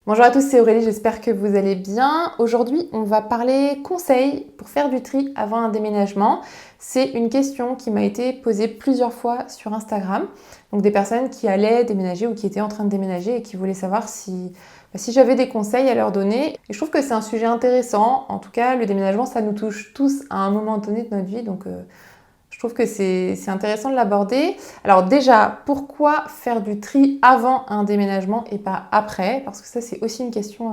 Bonjour à tous, c'est Aurélie, j'espère que vous allez bien. Aujourd'hui, on va parler conseils pour faire du tri avant un déménagement. C'est une question qui m'a été posée plusieurs fois sur Instagram. Donc des personnes qui allaient déménager ou qui étaient en train de déménager et qui voulaient savoir si j'avais des conseils à leur donner. Et je trouve que c'est un sujet intéressant. En tout cas, le déménagement, ça nous touche tous à un moment donné de notre vie. Donc je trouve que c'est intéressant de l'aborder. Alors déjà, pourquoi faire du tri avant un déménagement et pas après? Parce que ça, c'est aussi une question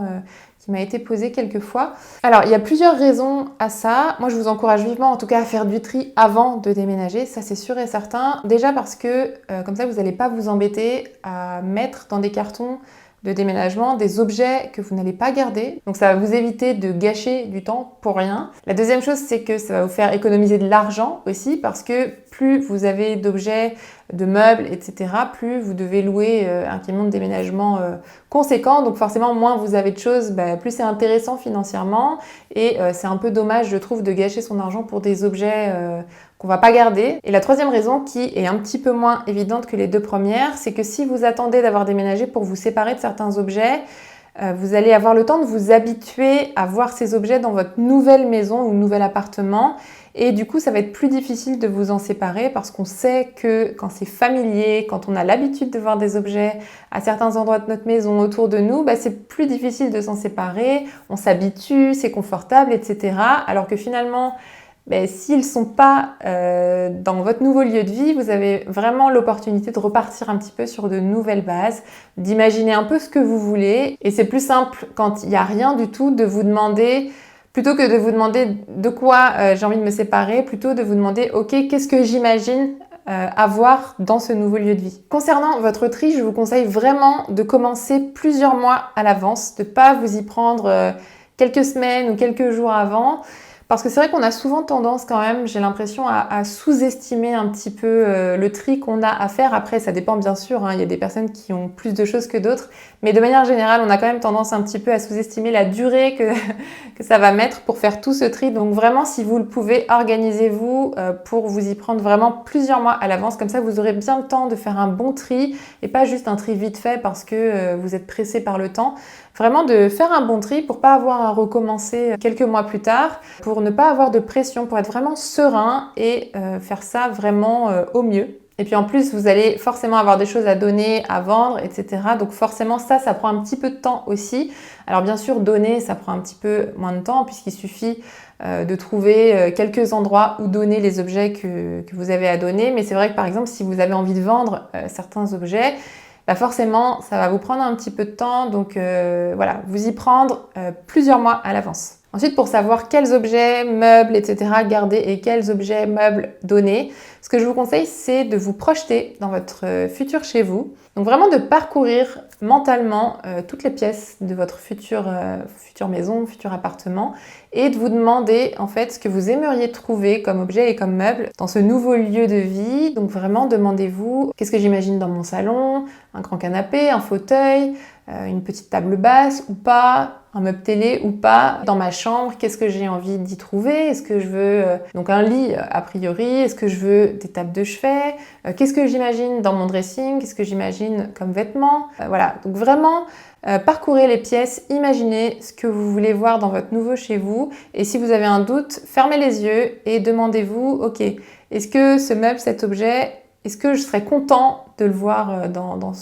qui m'a été posée quelques fois. Alors, il y a plusieurs raisons à ça. Moi, je vous encourage vivement, en tout cas, à faire du tri avant de déménager. Ça, c'est sûr et certain. Déjà parce que, comme ça, vous n'allez pas vous embêter à mettre dans des cartons de déménagement des objets que vous n'allez pas garder. Donc ça va vous éviter de gâcher du temps pour rien. La deuxième chose, c'est que ça va vous faire économiser de l'argent aussi parce que plus vous avez d'objets, de meubles, etc., plus vous devez louer un camion de déménagement conséquent. Donc forcément, moins vous avez de choses, plus c'est intéressant financièrement. Et c'est un peu dommage, je trouve, de gâcher son argent pour des objets qu'on va pas garder. Et la troisième raison, qui est un petit peu moins évidente que les deux premières, c'est que si vous attendez d'avoir déménagé pour vous séparer de certains objets, vous allez avoir le temps de vous habituer à voir ces objets dans votre nouvelle maison ou nouvel appartement. Et du coup, ça va être plus difficile de vous en séparer parce qu'on sait que quand c'est familier, quand on a l'habitude de voir des objets à certains endroits de notre maison autour de nous, c'est plus difficile de s'en séparer. On s'habitue, c'est confortable, etc. Alors que finalement, s'ils ne sont pas dans votre nouveau lieu de vie, vous avez vraiment l'opportunité de repartir un petit peu sur de nouvelles bases, d'imaginer un peu ce que vous voulez. Et c'est plus simple quand il n'y a rien du tout de vous demander, plutôt que de vous demander de quoi j'ai envie de me séparer, plutôt de vous demander, ok, qu'est-ce que j'imagine avoir dans ce nouveau lieu de vie. Concernant votre tri, je vous conseille vraiment de commencer plusieurs mois à l'avance, de ne pas vous y prendre quelques semaines ou quelques jours avant. Parce que c'est vrai qu'on a souvent tendance quand même, j'ai l'impression, à sous-estimer un petit peu le tri qu'on a à faire. Après, ça dépend bien sûr, il y a des personnes qui ont plus de choses que d'autres. Mais de manière générale, on a quand même tendance un petit peu à sous-estimer la durée que ça va mettre pour faire tout ce tri. Donc vraiment, si vous le pouvez, organisez-vous pour vous y prendre vraiment plusieurs mois à l'avance. Comme ça, vous aurez bien le temps de faire un bon tri et pas juste un tri vite fait parce que vous êtes pressé par le temps. Vraiment de faire un bon tri pour pas avoir à recommencer quelques mois plus tard, pour ne pas avoir de pression, pour être vraiment serein et faire ça vraiment au mieux. Et puis en plus, vous allez forcément avoir des choses à donner, à vendre, etc. Donc forcément, ça prend un petit peu de temps aussi. Alors bien sûr, donner, ça prend un petit peu moins de temps puisqu'il suffit de trouver quelques endroits où donner les objets que vous avez à donner. Mais c'est vrai que par exemple, si vous avez envie de vendre certains objets, forcément, ça va vous prendre un petit peu de temps. Donc voilà, vous y prendre plusieurs mois à l'avance. Ensuite, pour savoir quels objets, meubles, etc. garder et quels objets, meubles donner, ce que je vous conseille, c'est de vous projeter dans votre futur chez vous. Donc vraiment de parcourir mentalement toutes les pièces de votre future maison, futur appartement et de vous demander en fait ce que vous aimeriez trouver comme objet et comme meuble dans ce nouveau lieu de vie. Donc vraiment demandez-vous qu'est-ce que j'imagine dans mon salon, un grand canapé, un fauteuil, une petite table basse ou pas, un meuble télé ou pas, dans ma chambre, qu'est-ce que j'ai envie d'y trouver? Est-ce que je veux donc un lit a priori? Est-ce que je veux des tables de chevet? Qu'est-ce que j'imagine dans mon dressing? Qu'est-ce que j'imagine comme vêtements? Voilà, donc vraiment parcourez les pièces, imaginez ce que vous voulez voir dans votre nouveau chez vous et si vous avez un doute, fermez les yeux et demandez-vous, ok, est-ce que ce meuble, cet objet, est-ce que je serais content de le voir dans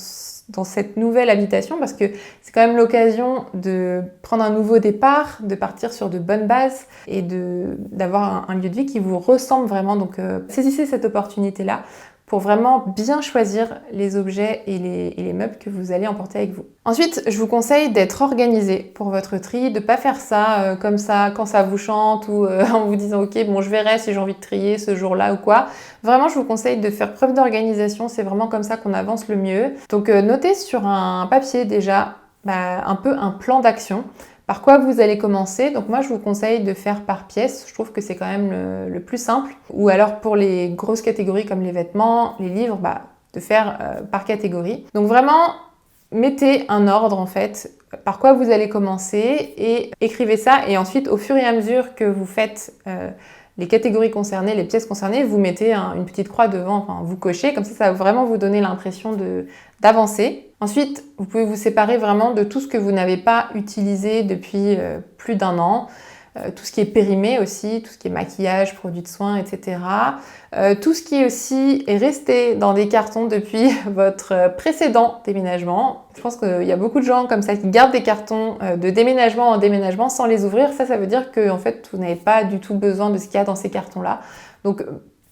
cette nouvelle habitation parce que c'est quand même l'occasion de prendre un nouveau départ, de partir sur de bonnes bases et d'avoir un lieu de vie qui vous ressemble vraiment. Donc saisissez cette opportunité-là pour vraiment bien choisir les objets et les meubles que vous allez emporter avec vous. Ensuite, je vous conseille d'être organisé pour votre tri, de ne pas faire ça comme ça quand ça vous chante ou en vous disant ok, bon je verrai si j'ai envie de trier ce jour-là ou quoi. Vraiment, je vous conseille de faire preuve d'organisation, c'est vraiment comme ça qu'on avance le mieux. Donc notez sur un papier déjà un peu un plan d'action. Par quoi vous allez commencer? Donc moi, je vous conseille de faire par pièce. Je trouve que c'est quand même le plus simple. Ou alors pour les grosses catégories comme les vêtements, les livres, de faire par catégorie. Donc vraiment, mettez un ordre en fait. Par quoi vous allez commencer et écrivez ça. Et ensuite, au fur et à mesure que vous faites les catégories concernées, les pièces concernées, vous mettez une petite croix devant, enfin vous cochez. Comme ça va vraiment vous donner l'impression d'avancer. Ensuite, vous pouvez vous séparer vraiment de tout ce que vous n'avez pas utilisé depuis plus d'1 an. Tout ce qui est périmé aussi, tout ce qui est maquillage, produits de soins, etc. Tout ce qui aussi est resté dans des cartons depuis votre précédent déménagement. Je pense qu'il y a beaucoup de gens comme ça qui gardent des cartons de déménagement en déménagement sans les ouvrir. Ça veut dire que en fait, vous n'avez pas du tout besoin de ce qu'il y a dans ces cartons-là. Donc,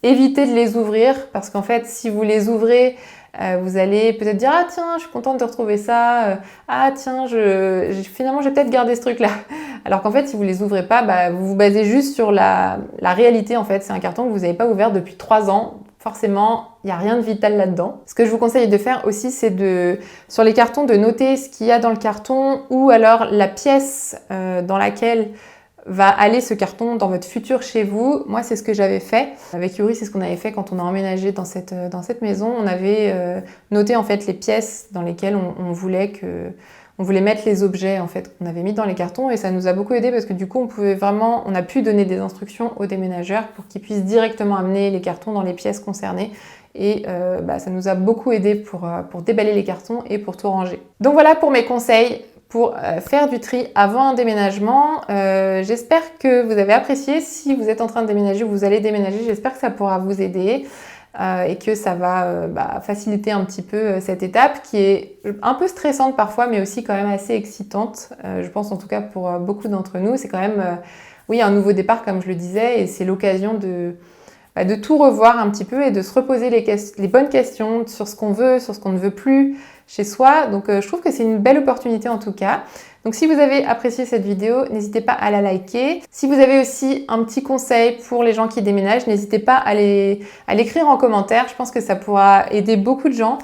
évitez de les ouvrir parce qu'en fait, si vous les ouvrez, vous allez peut-être dire « Ah tiens, je suis contente de retrouver ça. Ah tiens, finalement, j'ai peut-être gardé ce truc-là. » Alors qu'en fait, si vous les ouvrez pas, vous vous basez juste sur la réalité. En fait, c'est un carton que vous n'avez pas ouvert depuis 3 ans. Forcément, il n'y a rien de vital là-dedans. Ce que je vous conseille de faire aussi, c'est sur les cartons, de noter ce qu'il y a dans le carton ou alors la pièce dans laquelle va aller ce carton dans votre futur chez vous. Moi, c'est ce que j'avais fait. Avec Yuri, c'est ce qu'on avait fait quand on a emménagé dans cette maison. On avait noté en fait les pièces dans lesquelles on voulait mettre les objets en fait qu'on avait mis dans les cartons et ça nous a beaucoup aidé parce que du coup, on a pu donner des instructions aux déménageurs pour qu'ils puissent directement amener les cartons dans les pièces concernées. Et ça nous a beaucoup aidé pour déballer les cartons et pour tout ranger. Donc voilà pour mes conseils pour faire du tri avant un déménagement. J'espère que vous avez apprécié. Si vous êtes en train de déménager ou vous allez déménager, j'espère que ça pourra vous aider et que ça va faciliter un petit peu cette étape qui est un peu stressante parfois, mais aussi quand même assez excitante. Je pense en tout cas pour beaucoup d'entre nous. C'est quand même un nouveau départ, comme je le disais, et c'est l'occasion de tout revoir un petit peu et de se reposer les bonnes questions sur ce qu'on veut, sur ce qu'on ne veut plus chez soi. Donc je trouve que c'est une belle opportunité en tout cas. Donc si vous avez apprécié cette vidéo, n'hésitez pas à la liker. Si vous avez aussi un petit conseil pour les gens qui déménagent, n'hésitez pas à l'écrire en commentaire. Je pense que ça pourra aider beaucoup de gens.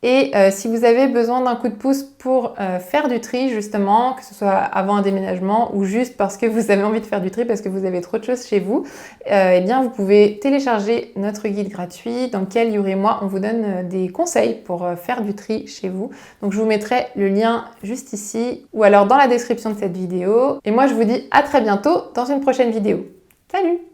Et si vous avez besoin d'un coup de pouce pour faire du tri justement, que ce soit avant un déménagement ou juste parce que vous avez envie de faire du tri parce que vous avez trop de choses chez vous, eh bien vous pouvez télécharger notre guide gratuit dans lequel Yuri et moi on vous donne des conseils pour faire du tri chez vous. Donc je vous mettrai le lien juste ici ou alors dans la description de cette vidéo. Et moi je vous dis à très bientôt dans une prochaine vidéo. Salut!